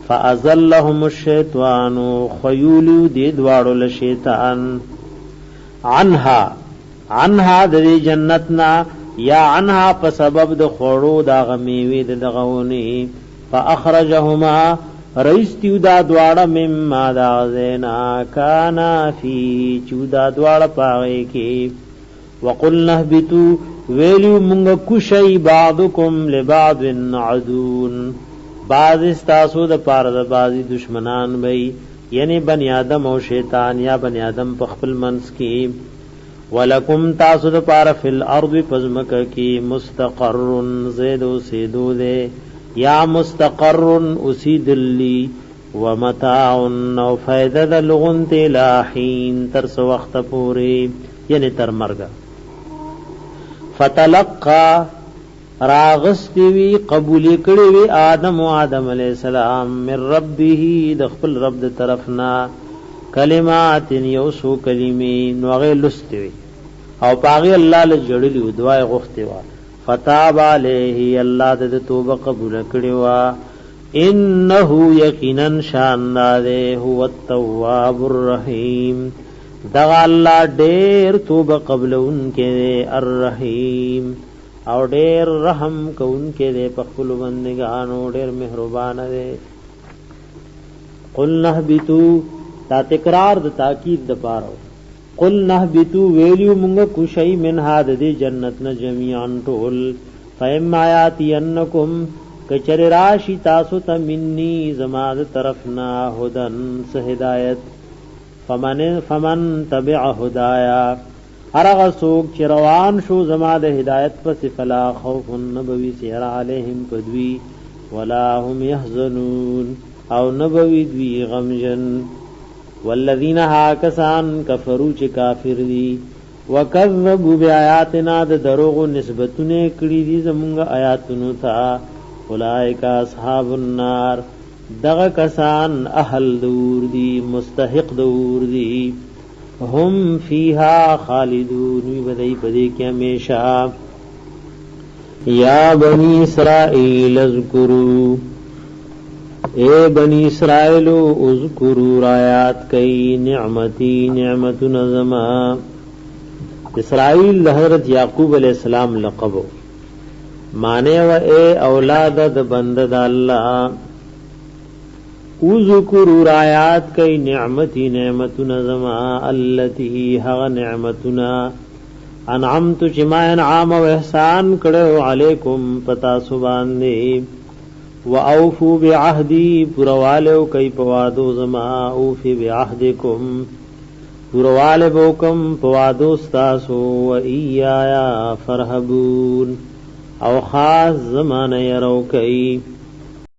فازلهم الشیطان خیولو دی دوارو لشیطان عنها د جنتنا یا عنها په سبب د خورو دا غمیوی د دغونی فاخرجهما رئیستیو دا دوارا مما دا زینا کانا فی چودا دوارا پاگئی کی وقلنا اهبتو ویلیو منگا کشی بعضکم لبعض عدون بعض استاسو دا پارد بعضی دشمنان بئی یعنی بنی آدم و شیطان یا بنی آدم پخپل منس کی ولکم تاسو دا پار فی الارض پزمک کی مستقر زید و سیدو دے یا مستقر اسید لی ومتاع و فیدد لغنت لاحین ترس وقت پوری یعنی تر مرگا فتلقا راغستی وی قبولی کړي وی آدم و آدم علیہ السلام من ربه دخل رب د طرفنا کلمات یوسو کلمی نوغه لستوی او پاغي الله له جړلی دعای غوښتي وا فتاب علیه الله د توبه قبول کړي وا انه یقینا شان هو التواب الرحیم دغه الله ډیر توبه قبلون کې الرحیم او ډیر رحم کوونکې دې په خپل بندګانو ډیر مهربان دی قل نهبتو تا تکرار د تاکید د پاره قل نهبتو ویلیو مونږ کوشي من هاد دې جنت نه جميعا ټول فیم آیاتینکم کچر راشی تاسو ته منی زماد طرفنا هدن سه هدایت فمن تبع هدایا ارغ سوک چروان شو زما د هدایت پس فلا خوف نبوی سیر علیہم پدوی ولا هم يحزنون او نبوی دوی غمجن والذین هاکسان کفروا چ کافر دی وکذبوا بیااتنا د دروغ نسبتونه کړي دي زمونږ آیاتونو ته اولئک اصحاب النار دغه کسان اهل دور دی مستحق دور دی هم فیها خالدون وی بدای پدې کې همیشہ یا بنی اسرائیل اذکروا اے بنی اسرائیل اذکروا رایات کئی نعمتی نعمت نظما اسرائیل حضرت یعقوب علیہ السلام لقب مانے و اے اولاد د بندد اللہ اذکروا رایات کئی نعمتی نعمتنا زما اللتی حغ نعمتنا انعمت چما انعام و احسان کڑو علیکم پتا سبان دے و اوفو بعہدی پروالو کئی پوادو زما اوفی بعہدکم پروالو بوکم پوادو ستاسو و ایایا فرحبون او خاص زمان یرو کئی